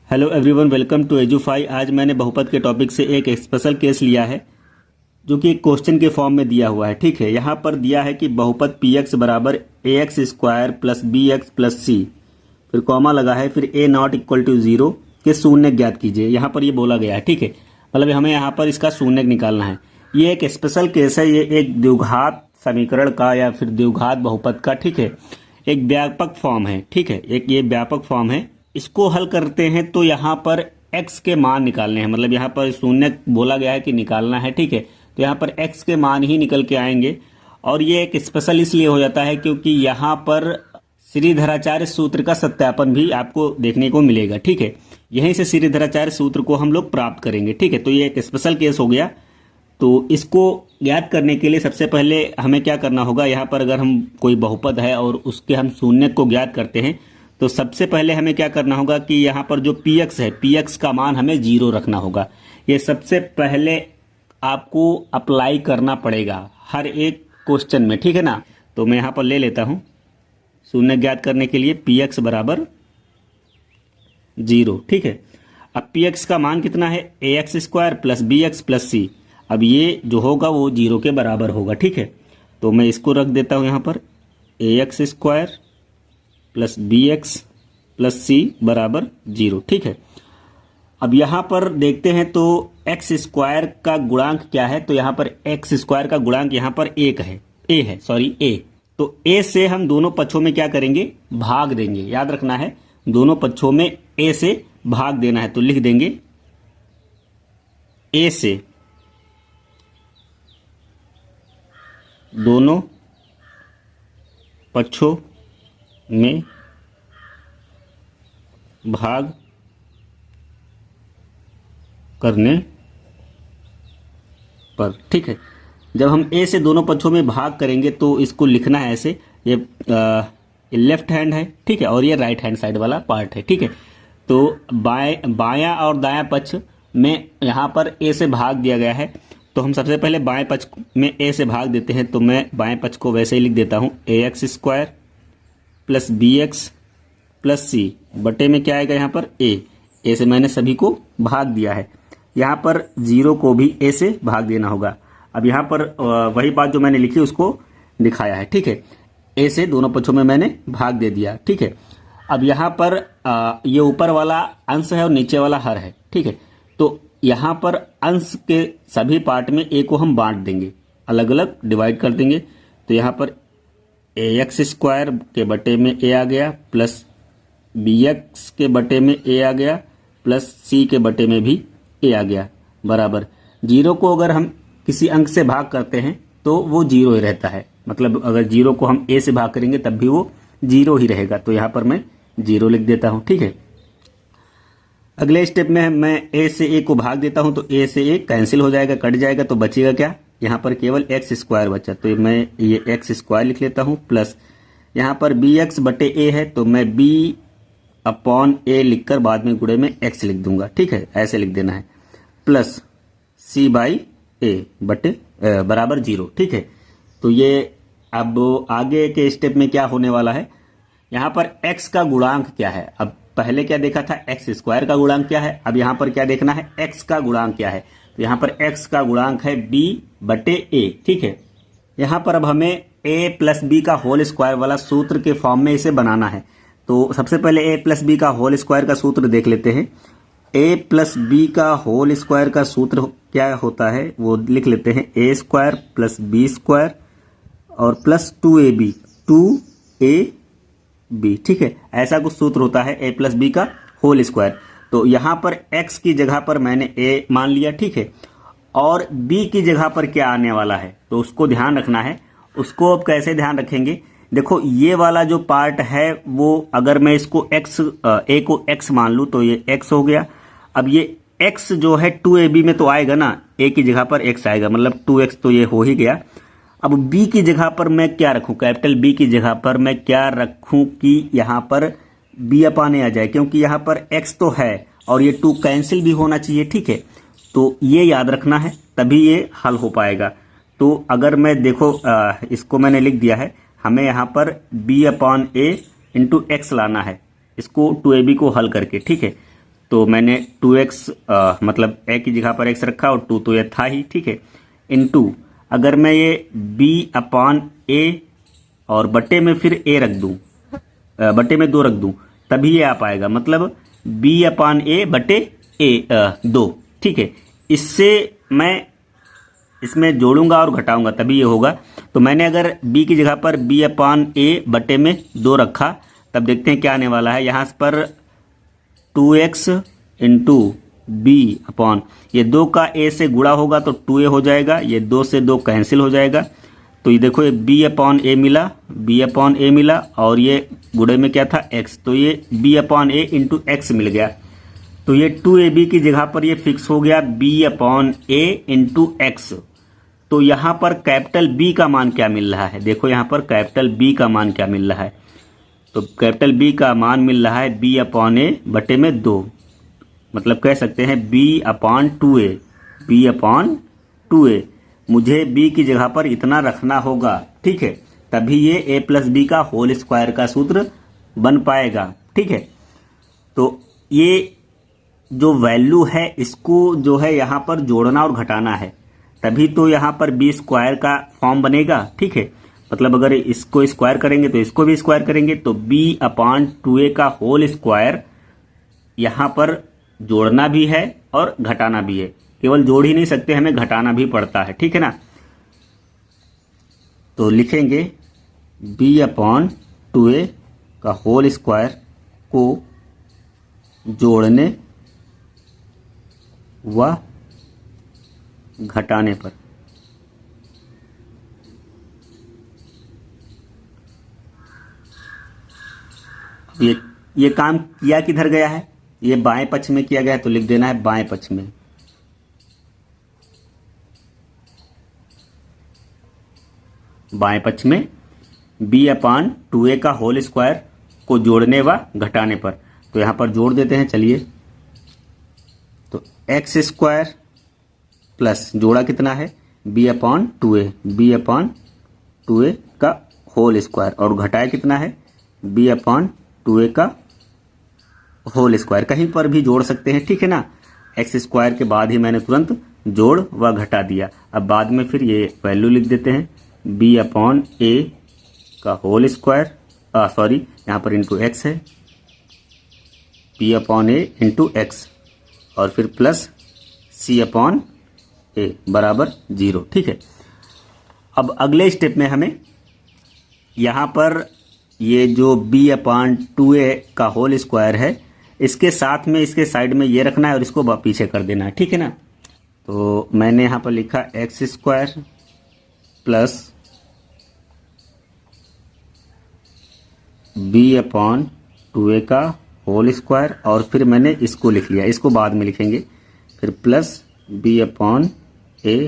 Hello everyone, welcome to Edufy. आज मैंने बहुपद के टॉपिक से एक स्पेशल केस लिया है जो कि एक क्वेश्चन के फॉर्म में दिया हुआ है। ठीक है, यहाँ पर दिया है कि बहुपद पी एक्स बराबर A X square plus B X plus C, फिर कॉमा लगा है, फिर A not equal to zero के शून्य ज्ञात कीजिए। यहाँ पर ये बोला गया है। ठीक है, मतलब हमें यहाँ पर इसका शून्य निकालना है। ये एक स्पेशल केस है, ये एक द्विघात समीकरण का या फिर द्विघात बहुपद का। ठीक है, एक व्यापक फॉर्म है। ठीक है, एक ये व्यापक फॉर्म है। इसको हल करते हैं तो यहाँ पर x के मान निकालने हैं, मतलब यहाँ पर शून्य बोला गया है कि निकालना है। ठीक है, तो यहाँ पर x के मान ही निकल के आएंगे। और ये एक स्पेशल इसलिए हो जाता है क्योंकि यहाँ पर श्रीधराचार्य सूत्र का सत्यापन भी आपको देखने को मिलेगा। ठीक है, यहीं से श्रीधराचार्य सूत्र को हम लोग प्राप्त करेंगे। ठीक है, तो ये एक स्पेशल केस हो गया। तो इसको ज्ञात करने के लिए सबसे पहले हमें क्या करना होगा, यहाँ पर अगर हम कोई बहुपद है और उसके हम शून्य को ज्ञात करते हैं तो सबसे पहले हमें क्या करना होगा कि यहाँ पर जो पी एक्स है, पी एक्स का मान हमें जीरो रखना होगा। ये सबसे पहले आपको अप्लाई करना पड़ेगा हर एक क्वेश्चन में। ठीक है ना, तो मैं यहाँ पर ले लेता हूँ शून्य ज्ञात करने के लिए पी एक्स बराबर जीरो। ठीक है, अब पी एक्स का मान कितना है, A X square plus B X plus C. अब ये जो होगा वो जीरो के बराबर होगा। ठीक है, तो मैं इसको रख देता हूँ यहाँ पर A X square plus B X plus C बराबर जीरो। ठीक है, अब यहाँ पर देखते हैं तो एक्स स्क्वायर का गुणांक क्या है, तो यहाँ पर एक्स स्क्वायर का गुणांक यहाँ पर एक है, ए। तो ए से हम दोनों पक्षों में क्या करेंगे, भाग देंगे। याद रखना है, दोनों पक्षों में ए से भाग देना है। तो लिख देंगे ए से दोनों पक्षों में भाग करने पर। ठीक है, जब हम ए से दोनों पक्षों में भाग करेंगे तो इसको लिखना है ऐसे, ये लेफ्ट हैंड है। ठीक है, और ये राइट हैंड साइड वाला पार्ट है। ठीक है, तो बायां और दायां पक्ष में यहाँ पर ए से भाग दिया गया है, तो हम सबसे पहले बाएं पक्ष में ए से भाग देते हैं। तो मैं बाएं पक्ष को वैसे ही लिख देता हूँ A X square plus B X plus C बटे में क्या आएगा, यहाँ पर ए से मैंने सभी को भाग दिया है। यहाँ पर जीरो को भी ए से भाग देना होगा। अब यहाँ पर वही बात जो मैंने लिखी उसको दिखाया है। ठीक है, ए से दोनों पक्षों में मैंने भाग दे दिया। ठीक है, अब यहाँ पर ये ऊपर वाला अंश है और नीचे वाला हर है। ठीक है, तो यहाँ पर अंश के सभी पार्ट में ए को हम बांट देंगे, अलग अलग डिवाइड कर देंगे। तो यहाँ पर ए एक्स स्क्वायर के बटे में ए आ गया प्लस बी एक्स के बटे में ए आ गया प्लस सी के बटे में भी ए आ गया बराबर जीरो। को अगर हम किसी अंक से भाग करते हैं तो वो जीरो ही रहता है, मतलब अगर जीरो को हम ए से भाग करेंगे तब भी वो जीरो ही रहेगा। तो यहाँ पर मैं जीरो लिख देता हूँ। ठीक है, अगले स्टेप में मैं ए से ए को भाग देता हूँ, तो ए से ए कैंसिल हो जाएगा, कट जाएगा, तो बचेगा क्या, यहाँ पर केवल एक्स स्क्वायर बचा। तो मैं ये एक्स स्क्वायर लिख लेता हूँ प्लस यहाँ पर बी एक्स बटे ए है, तो मैं बी अपॉन ए लिखकर बाद में गुणे में एक्स लिख दूंगा। ठीक है, ऐसे लिख देना है, प्लस सी बाई ए बटे बराबर जीरो। ठीक है, तो ये अब आगे के स्टेप में क्या होने वाला है, यहाँ पर एक्स का गुणांक क्या है। अब पहले क्या देखा था, एक्स स्क्वायर का गुणांक क्या है, अब यहाँ पर क्या देखना है, एक्स का गुणांक क्या है। तो यहाँ पर एक्स का गुणांक है बी बटे ए। ठीक है, यहाँ पर अब हमें ए प्लस बी का होल स्क्वायर वाला सूत्र के फॉर्म में इसे बनाना है। तो सबसे पहले ए प्लस बी का होल स्क्वायर का सूत्र देख लेते हैं। ए प्लस बी का होल स्क्वायर का सूत्र क्या होता है वो लिख लेते हैं, ए स्क्वायर प्लस बी स्क्वायर और प्लस 2ab 2ab। ठीक है, ऐसा कुछ सूत्र होता है ए प्लस बी का होल स्क्वायर। तो यहाँ पर x की जगह पर मैंने a मान लिया। ठीक है, और b की जगह पर क्या आने वाला है तो उसको ध्यान रखना है। उसको अब कैसे ध्यान रखेंगे, देखो ये वाला जो पार्ट है वो अगर मैं इसको a को x मान लूँ तो ये x हो गया। अब ये x जो है 2ab में तो आएगा ना, a की जगह पर x आएगा, मतलब 2x तो ये हो ही गया। अब b की जगह पर मैं क्या रखूं, कैपिटल B की जगह पर मैं क्या रखूं कि यहाँ पर b अपान a आ जाए, क्योंकि यहाँ पर x तो है और ये 2 कैंसिल भी होना चाहिए। ठीक है, तो ये याद रखना है, तभी ये हल हो पाएगा। तो अगर मैं देखो इसको मैंने लिख दिया है, हमें यहाँ पर b upon a into x लाना है, इसको 2ab को हल करके। ठीक है, तो मैंने 2x मतलब a की जगह पर x रखा और 2 तो ये था ही, ठीक है, इनटू अगर मैं ये b अपॉन a और बटे में फिर a रख दूं, बटे में 2 रख दूं, तभी ये आ पाएगा, मतलब b अपॉन a बटे a 2, ठीक है। इससे मैं इसमें जोड़ूंगा और घटाऊंगा तभी ये होगा। तो मैंने अगर b की जगह पर b अपॉन a बटे में 2 रखा, तब देखते हैं क्या आने वाला है। यहाँ पर 2x इंटू बी अपॉन ये 2 का a से गुणा होगा तो 2a हो जाएगा, ये 2 से 2 कैंसिल हो जाएगा, तो ये देखो ये b अपॉन a मिला, b अपॉन a मिला और ये गुणे में क्या था x, तो ये b upon a into X मिल गया। तो ये 2ab की जगह पर ये फिक्स हो गया b upon a into x. तो यहाँ पर कैपिटल B का मान क्या मिल रहा है, देखो यहाँ पर कैपिटल B का मान क्या मिल रहा है। तो कैपिटल B का मान मिल रहा है b अपॉन a बटे में 2, मतलब कह सकते हैं b upon 2a, b upon 2a। मुझे b की जगह पर इतना रखना होगा, ठीक है, तभी ये a प्लस बी का होल स्क्वायर का सूत्र बन पाएगा, ठीक है। तो ये जो वैल्यू है इसको जो है यहाँ पर जोड़ना और घटाना है, तभी तो यहाँ पर बी स्क्वायर का फॉर्म बनेगा, ठीक है। मतलब अगर इसको स्क्वायर करेंगे तो इसको भी स्क्वायर करेंगे, तो b अपॉन 2a का होल स्क्वायर यहाँ पर जोड़ना भी है और घटाना भी है, केवल जोड़ ही नहीं सकते, हमें घटाना भी पड़ता है, ठीक है ना। तो लिखेंगे b अपॉन 2a का होल स्क्वायर को जोड़ने व घटाने पर ये काम किया किधर गया है, ये बाएं पक्ष में किया गया है, तो लिख देना है बाएं पक्ष में। बाएं पक्ष में b अपॉन 2a का होल स्क्वायर को जोड़ने व घटाने पर, तो यहां पर जोड़ देते हैं, चलिए। तो एक्स स्क्वायर प्लस जोड़ा कितना है b upon 2a, b upon 2a का होल स्क्वायर और घटाया कितना है b अपॉन 2a का होल स्क्वायर। कहीं पर भी जोड़ सकते हैं, ठीक है ना। एक्स स्क्वायर के बाद ही मैंने तुरंत जोड़ व घटा दिया। अब बाद में फिर ये वैल्यू लिख देते हैं b अपॉन a का होल स्क्वायर, सॉरी यहाँ पर इंटू एक्स है, b upon a into x और फिर प्लस c अपॉन a बराबर 0, ठीक है। अब अगले स्टेप में हमें यहाँ पर ये जो b अपॉन 2a का होल स्क्वायर है, इसके साथ में इसके साइड में ये रखना है और इसको पीछे कर देना है, ठीक है ना। तो मैंने यहाँ पर लिखा x square plus b upon 2a का होल स्क्वायर और फिर मैंने इसको लिख लिया, इसको बाद में लिखेंगे, फिर plus b upon a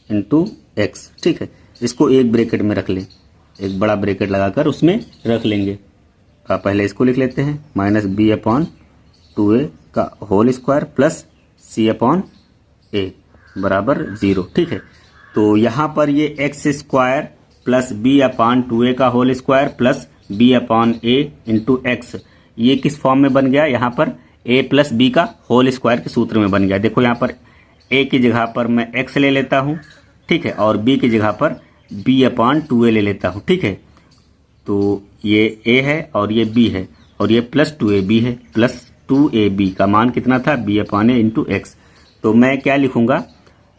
into x, ठीक है। इसको एक ब्रैकेट में रख लें, एक बड़ा ब्रैकेट लगाकर उसमें रख लेंगे। पहले इसको लिख लेते हैं, माइनस b अपॉन 2a का whole square plus c upon a बराबर 0, ठीक है। तो यहाँ पर ये x square plus b upon 2a का whole square plus b upon a into x, ये किस फॉर्म में बन गया, यहाँ पर a प्लस b का होल स्क्वायर के सूत्र में बन गया। देखो यहाँ पर a की जगह पर मैं x ले लेता हूँ, ठीक है, और b की जगह पर b अपॉन 2a ले लेता हूँ, ठीक है। तो ये a है और ये b है और ये प्लस 2ab है, प्लस 2ab का मान कितना था b upon a into x. तो मैं क्या लिखूंगा,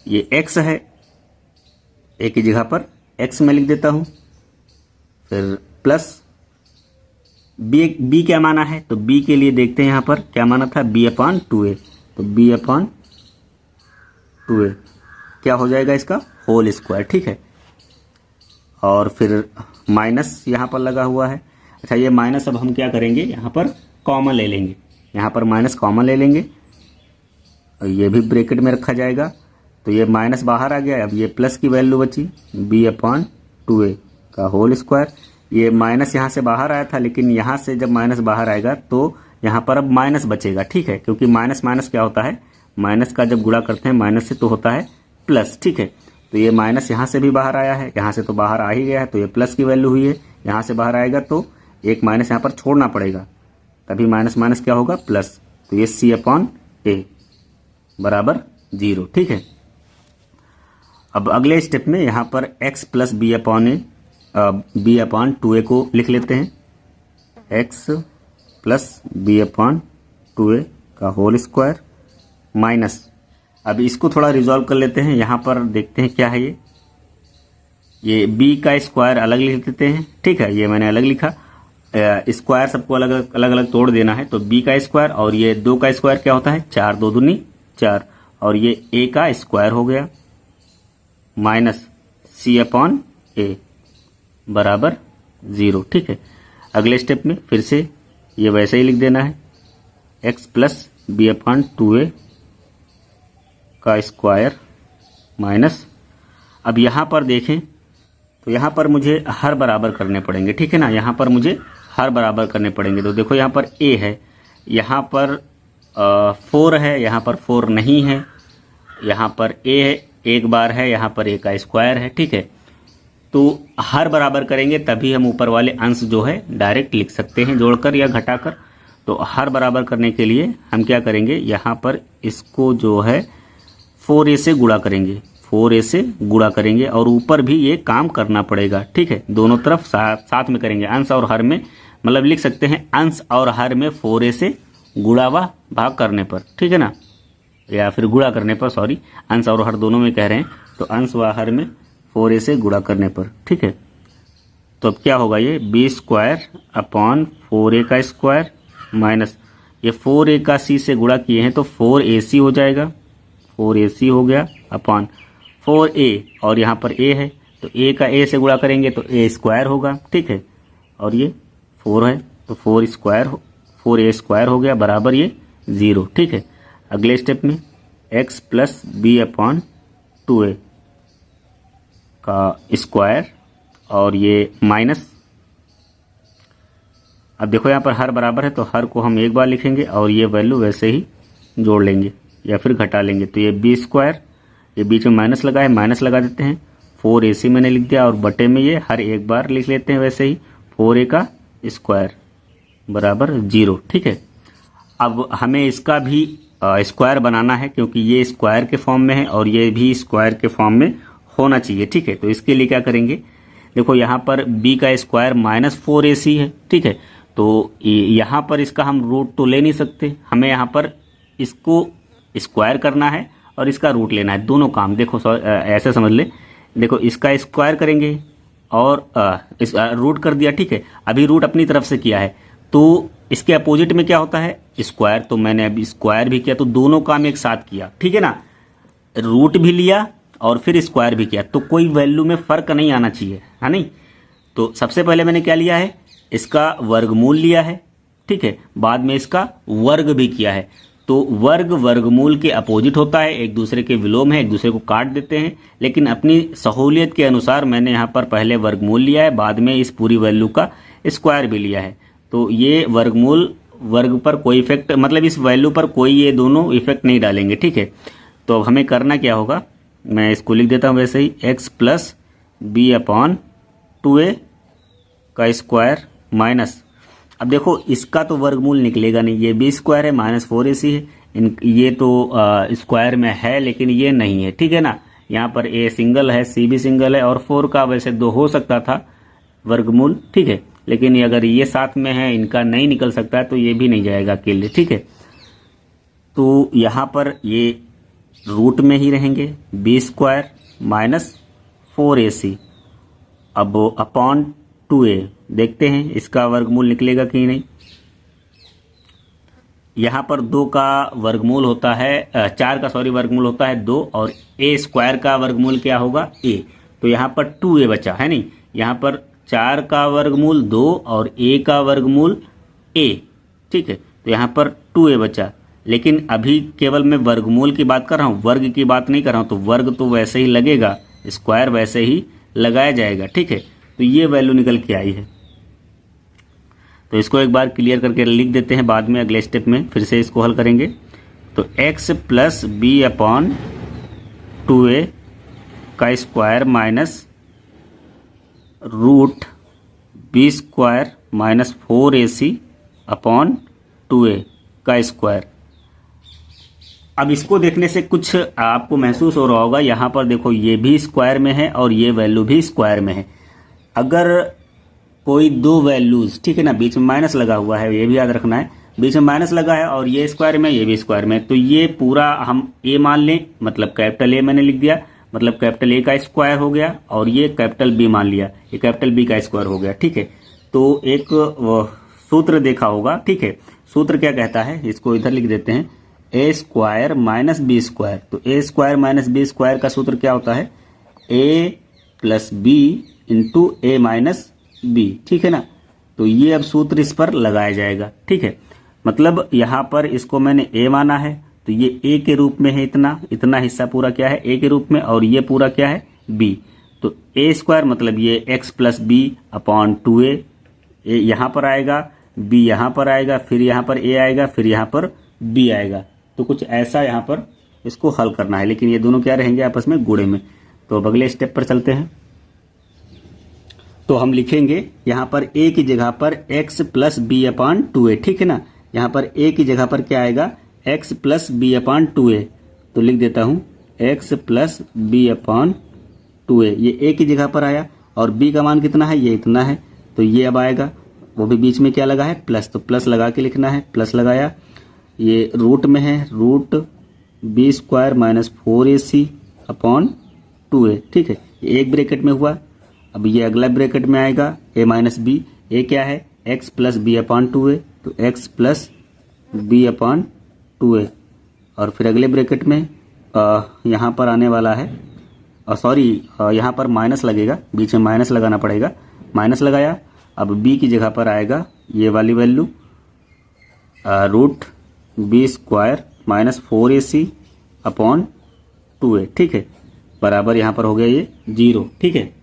ये x है, a की जगह पर x में लिख देता हूँ, फिर प्लस b क्या माना है, तो b के लिए देखते हैं यहाँ पर क्या माना था b अपॉन 2a, तो b अपॉन 2a क्या हो जाएगा इसका होल स्क्वायर, ठीक है। और फिर माइनस यहाँ पर लगा हुआ है। अच्छा, ये माइनस अब हम क्या करेंगे, यहाँ पर कॉमन ले लेंगे, यहाँ पर माइनस कॉमन ले लेंगे और ये भी ब्रैकेट में रखा जाएगा। तो ये माइनस बाहर आ गया, अब ये प्लस की वैल्यू बची b अपॉन 2a का होल स्क्वायर। ये माइनस यहाँ से बाहर आया था, लेकिन यहाँ से जब माइनस बाहर आएगा तो यहाँ पर अब माइनस बचेगा, ठीक है, क्योंकि माइनस माइनस क्या होता है, माइनस का जब गुणा करते हैं माइनस से तो होता है प्लस, ठीक है। तो ये माइनस यहाँ से भी बाहर आया है, यहाँ से तो बाहर आ ही गया है, तो ये प्लस की वैल्यू हुई है। यहाँ से बाहर आएगा तो एक माइनस यहाँ पर छोड़ना पड़ेगा, तभी माइनस माइनस क्या होगा प्लस, तो ये सी अपॉन ए बराबर 0, ठीक है। अब अगले स्टेप में यहाँ पर x plus B upon 2a को लिख लेते हैं, x plus B upon 2a का होल स्क्वायर माइनस, अब इसको थोड़ा रिजॉल्व कर लेते हैं। यहाँ पर देखते हैं क्या है ये b का स्क्वायर अलग लिख देते हैं, ठीक है, ये मैंने अलग लिखा। स्क्वायर सबको अलग अलग तोड़ देना है, तो b का स्क्वायर और ये 2 का स्क्वायर क्या होता है, 4 2 दूनी 4, और ये a का स्क्वायर हो गया माइनस c अपॉन a बराबर 0, ठीक है। अगले स्टेप में फिर से ये वैसे ही लिख देना है, x plus B upon 2a का स्क्वायर माइनस, अब यहाँ पर देखें तो यहाँ पर मुझे हर बराबर करने पड़ेंगे, ठीक है ना, यहाँ पर मुझे हर बराबर करने पड़ेंगे। तो देखो यहाँ पर a है, यहाँ पर 4 है, यहाँ पर 4 नहीं है, यहाँ पर a है, एक बार है, यहाँ पर a का स्क्वायर है, ठीक है। तो हर बराबर करेंगे तभी हम ऊपर वाले अंश जो है डायरेक्ट लिख सकते हैं जोड़कर या घटाकर। तो हर बराबर करने के लिए हम क्या करेंगे, यहाँ पर इसको जो है 4a से गुणा करेंगे, 4a से गुणा करेंगे, और ऊपर भी ये काम करना पड़ेगा, ठीक है। दोनों तरफ साथ में करेंगे, अंश और हर में, मतलब लिख सकते हैं अंश और हर में 4a से गुणा व भाग करने पर, ठीक है ना, या फिर गुणा करने पर, सॉरी, अंश और हर दोनों में कह रहे हैं, तो अंश व हर में 4a से गुणा करने पर, ठीक है। तो अब क्या होगा, ये b स्क्वायर अपॉन 4a का स्क्वायर माइनस ये 4a का c से गुणा किए हैं तो 4ac हो जाएगा, 4ac हो गया अपॉन 4a, और यहाँ पर a है तो a का a से गुणा करेंगे तो a स्क्वायर होगा, ठीक है, और ये 4 है तो 4a स्क्वायर हो गया बराबर ये 0, ठीक है। अगले स्टेप में x plus B upon 2a का स्क्वायर और ये माइनस, अब देखो यहाँ पर हर बराबर है तो हर को हम एक बार लिखेंगे और ये वैल्यू वैसे ही जोड़ लेंगे या फिर घटा लेंगे, तो ये बी स्क्वायर, ये बीच में माइनस लगा है, माइनस लगा देते हैं, 4ac मैंने लिख दिया, और बटे में ये हर एक बार लिख लेते हैं वैसे ही, 4a का स्क्वायर बराबर 0, ठीक है। अब हमें इसका भी स्क्वायर बनाना है क्योंकि ये स्क्वायर के फॉर्म में है और ये भी स्क्वायर के फॉर्म में होना चाहिए, ठीक है। तो इसके लिए क्या करेंगे, देखो यहाँ पर b का स्क्वायर माइनस 4ac है, ठीक है, तो यहाँ पर इसका हम रूट तो ले नहीं सकते, हमें यहाँ पर इसको स्क्वायर करना है और इसका रूट लेना है, दोनों काम। देखो ऐसे समझ ले, देखो इसका स्क्वायर करेंगे और इस रूट कर दिया, ठीक है। अभी रूट अपनी तरफ से किया है तो इसके अपोजिट में क्या होता है, स्क्वायर, तो मैंने अभी स्क्वायर भी किया, तो दोनों काम एक साथ किया, ठीक है ना, रूट भी लिया और फिर स्क्वायर भी किया, तो कोई वैल्यू में फर्क नहीं आना चाहिए, है नहीं। तो सबसे पहले मैंने क्या लिया है, इसका वर्गमूल लिया है, ठीक है, बाद में इसका वर्ग भी किया है। तो वर्ग वर्गमूल के अपोजिट होता है, एक दूसरे के विलोम है, एक दूसरे को काट देते हैं, लेकिन अपनी सहूलियत के अनुसार मैंने यहाँ पर पहले वर्गमूल लिया है, बाद में इस पूरी वैल्यू का स्क्वायर भी लिया है। तो ये वर्गमूल वर्ग पर कोई इफेक्ट, मतलब इस वैल्यू पर कोई ये दोनों इफेक्ट नहीं डालेंगे, ठीक है। तो अब हमें करना क्या होगा, मैं इसको लिख देता हूँ वैसे ही, x plus B upon 2a का स्क्वायर माइनस, अब देखो इसका तो वर्गमूल निकलेगा नहीं, ये b स्क्वायर है माइनस 4ac है, ये तो स्क्वायर में है लेकिन ये नहीं है, ठीक है ना। यहाँ पर a सिंगल है, c भी सिंगल है, और 4 का वैसे 2 हो सकता था वर्गमूल, ठीक है, लेकिन अगर ये साथ में है, इनका नहीं निकल सकता है तो ये भी नहीं जाएगा अकेले, ठीक है। तो यहाँ पर ये रूट में ही रहेंगे, बी स्क्वायर माइनस 4ac, अब अपॉन 2a, देखते हैं इसका वर्गमूल निकलेगा कि नहीं। यहाँ पर 2 का वर्गमूल होता है, 4 का सॉरी वर्गमूल होता है 2, और a स्क्वायर का वर्गमूल क्या होगा, a, तो यहाँ पर 2a बचा है नहीं, यहाँ पर 4 का वर्गमूल 2 और a का वर्गमूल a, ठीक है, तो यहाँ पर 2a बचा, लेकिन अभी केवल मैं वर्गमूल की बात कर रहा हूँ, वर्ग की बात नहीं कर रहा हूँ, तो वर्ग तो वैसे ही लगेगा, स्क्वायर वैसे ही लगाया जाएगा, ठीक है। तो ये वैल्यू निकल के आई है, तो इसको एक बार क्लियर करके लिख देते हैं, बाद में अगले स्टेप में फिर से इसको हल करेंगे। तो x plus B upon 2a का square minus root b square minus 4ac upon 2a का स्क्वायर अब इसको देखने से कुछ आपको महसूस हो रहा होगा, यहाँ पर देखो ये भी स्क्वायर में है और ये वैल्यू भी स्क्वायर में है। अगर कोई दो वैल्यूज, ठीक है ना, बीच में माइनस लगा हुआ है, ये भी याद रखना है, बीच में माइनस लगा है और ये स्क्वायर में ये भी स्क्वायर में, तो ये पूरा हम ए मान लें, मतलब कैपिटल ए मैंने लिख दिया, मतलब कैपिटल ए का स्क्वायर हो गया, और ये कैपिटल बी मान लिया, ये कैपिटल बी का स्क्वायर हो गया, ठीक है। तो एक सूत्र देखा होगा, ठीक है, सूत्र क्या कहता है, इसको इधर लिख देते हैं, ए स्क्वायर माइनस बी स्क्वायर। तो ए स्क्वायर माइनस बी स्क्वायर का सूत्र क्या होता है, ए प्लस बी इंटू ए माइनस बी, ठीक है ना। तो ये अब सूत्र इस पर लगाया जाएगा, ठीक है। मतलब यहां पर इसको मैंने ए माना है, तो ये ए के रूप में है, इतना इतना हिस्सा पूरा क्या है, ए के रूप में, और ये पूरा क्या है, बी। तो ए स्क्वायर मतलब ये x plus B upon 2a, A यहां पर आएगा, बी यहां पर आएगा, फिर यहां पर ए आएगा, फिर यहां पर बी आएगा। तो कुछ ऐसा यहां पर इसको हल करना है, लेकिन ये दोनों क्या रहेंगे आपस में, गुणे में। तो अब अगले स्टेप पर चलते हैं। तो हम लिखेंगे यहां पर a की जगह पर x plus B upon 2a, ठीक है ना। यहां पर a की जगह पर क्या आएगा, x plus B upon 2a। तो लिख देता हूं x plus B upon 2a, ये a की जगह पर आया, और b का मान कितना है, ये इतना है, तो ये अब आएगा, वो भी बीच में क्या लगा है, प्लस, तो प्लस लगा के लिखना है, प्लस लगाया, ये रूट में है, root B square minus 4ac upon 2a, ठीक है, ये एक ब्रैकेट में हुआ। अब ये अगला ब्रैकेट में आएगा a माइनस बी, ये क्या है, x plus B upon 2a, तो x plus B upon 2a, और फिर अगले ब्रैकेट में यहाँ पर आने वाला है, सॉरी यहाँ पर माइनस लगेगा, बीच में माइनस लगाना पड़ेगा, माइनस लगाया। अब b की जगह पर आएगा ये वाली value, root B square minus 4ac upon 2a, ठीक है, बराबर यहाँ पर हो गया ये 0, ठीक है।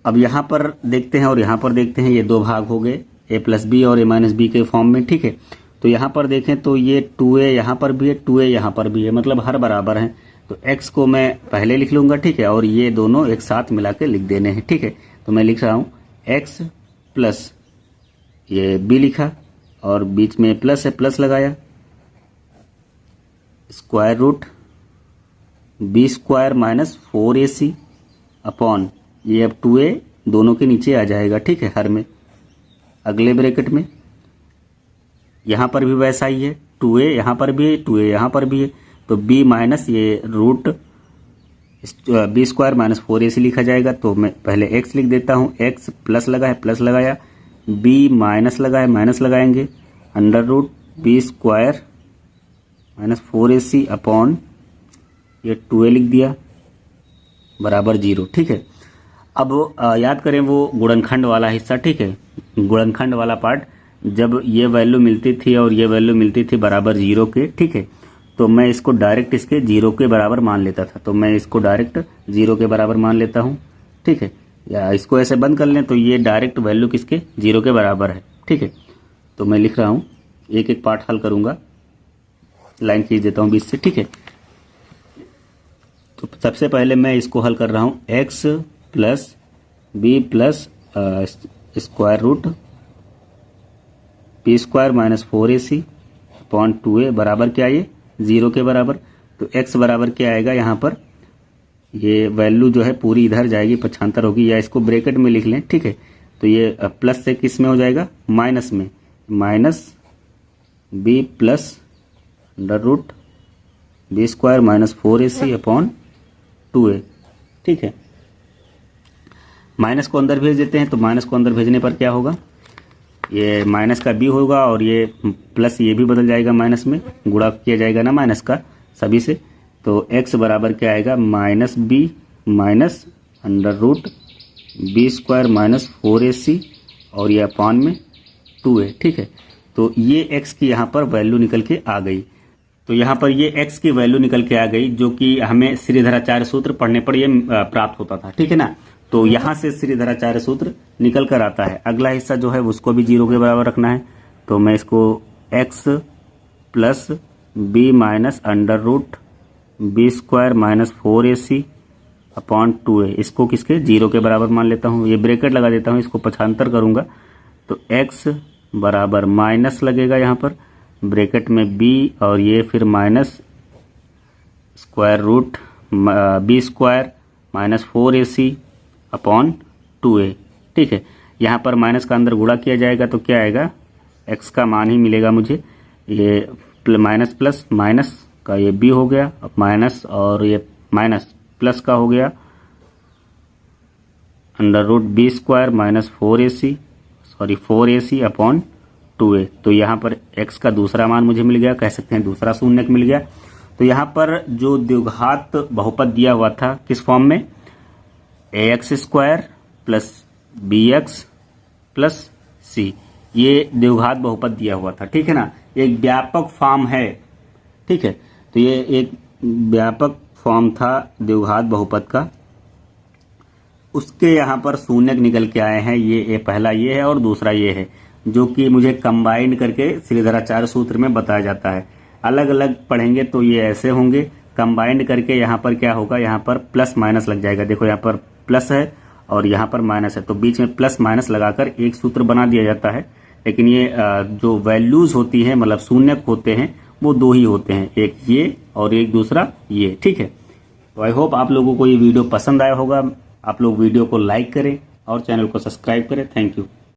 अब यहाँ पर देखते हैं और यहाँ पर देखते हैं, ये दो भाग हो गए, a प्लस बी और a माइनस बी के फॉर्म में, ठीक है। तो यहाँ पर देखें तो ये 2a यहाँ पर भी है, 2a यहाँ पर भी है, मतलब हर बराबर हैं। तो x को मैं पहले लिख लूँगा, ठीक है, और ये दोनों एक साथ मिला के लिख देने हैं, ठीक है। तो मैं लिख रहा हूँ x प्लस ये b लिखा, और बीच में प्लस है, प्लस लगाया, square root B square minus 4ac upon, ये अब 2a दोनों के नीचे आ जाएगा, ठीक है, हर में। अगले ब्रैकेट में यहाँ पर भी वैसा ही है, 2a यहाँ पर भी है, 2a यहाँ पर भी है, तो b माइनस ये root B square minus 4ac लिखा जाएगा। तो मैं पहले x लिख देता हूँ, x प्लस लगा है, प्लस लगाया, b माइनस लगा है, माइनस लगाएंगे, under root B square minus 4ac upon ये 2a लिख दिया, बराबर 0, ठीक है। अब याद करें वो गुणनखंड वाला हिस्सा, ठीक है, गुणनखंड वाला पार्ट, जब ये वैल्यू मिलती थी और ये वैल्यू मिलती थी बराबर 0 के, ठीक है, तो मैं इसको डायरेक्ट इसके 0 के बराबर मान लेता था, तो मैं इसको डायरेक्ट 0 के बराबर मान लेता हूँ, ठीक है, या इसको ऐसे बंद कर लें तो ये डायरेक्ट वैल्यू किसके 0 के बराबर है, ठीक है। तो मैं लिख रहा हूँ, एक एक पार्ट हल करूँगा, लाइन खींच देता हूँ बीच से, ठीक है। तो सबसे पहले मैं इसको हल कर रहा हूँ, x plus b plus square root B square minus 4ac upon 2a बराबर क्या, ये 0 के बराबर। तो x बराबर क्या आएगा, यहाँ पर ये वैल्यू जो है पूरी इधर जाएगी, पक्षांतर होगी, या इसको ब्रैकेट में लिख लें, ठीक है। तो ये प्लस से किस में हो जाएगा, माइनस में, minus b plus under root B square minus 4ac upon 2a, ठीक है। माइनस को अंदर भेज देते हैं, तो माइनस को अंदर भेजने पर क्या होगा, ये माइनस का b होगा, और ये प्लस ये भी बदल जाएगा, माइनस में गुणा किया जाएगा ना माइनस का सभी से। तो x बराबर क्या आएगा, minus b minus under root B square minus 4ac, और ये अपॉन में 2a, ठीक है। तो ये x की यहाँ पर वैल्यू निकल के आ गई। तो यहाँ पर ये x की वैल्यू निकल के आ गई, जो कि हमें श्रीधराचार्य सूत्र पढ़ने पर ये प्राप्त होता था, ठीक है ना। तो यहाँ से श्रीधराचार्य सूत्र निकल कर आता है। अगला हिस्सा जो है उसको भी 0 के बराबर रखना है, तो मैं इसको x plus b minus under root B square minus 4ac upon 2a, इसको किसके 0 के बराबर मान लेता हूँ। ये ब्रैकेट लगा देता हूँ, इसको पक्षांतर करूँगा, तो x बराबर माइनस लगेगा यहाँ पर ब्रैकेट में b, और ये फिर minus square root B square minus 4ac upon 2a। ठीक है, यहाँ पर माइनस का अंदर गुणा किया जाएगा तो क्या आएगा, x का मान ही मिलेगा मुझे। ये माइनस प्लस माइनस का ये b हो गया, अब माइनस और ये माइनस प्लस का हो गया under root B square minus 4ac upon 2a। तो यहाँ पर x का दूसरा मान मुझे मिल गया, कह सकते हैं दूसरा शून्य मिल गया। तो यहाँ पर जो द्विघात बहुपद दिया हुआ था किस फॉर्म में, ax square plus bx plus c, ये द्विघात बहुपद दिया हुआ था। ठीक है ना, एक व्यापक फॉर्म है। ठीक है, तो ये एक व्यापक फॉर्म था द्विघात बहुपद का, उसके यहाँ पर शून्य निकल के आए हैं। ये पहला ये है और दूसरा ये है, जो कि मुझे कंबाइन करके श्रीधराचार्य सूत्र में बताया जाता है। अलग अलग पढ़ेंगे तो ये ऐसे होंगे, कंबाइंड करके यहाँ पर क्या होगा, यहाँ पर प्लस माइनस लग जाएगा। देखो यहाँ पर प्लस है और यहाँ पर माइनस है, तो बीच में प्लस माइनस लगाकर एक सूत्र बना दिया जाता है। लेकिन ये जो वैल्यूज होती हैं, मतलब शून्यक होते हैं, वो दो ही होते हैं, एक ये और एक दूसरा ये। ठीक है, तो आई होप आप लोगों को ये वीडियो पसंद आया होगा। आप लोग वीडियो को लाइक करें और चैनल को सब्सक्राइब करें। Thank you.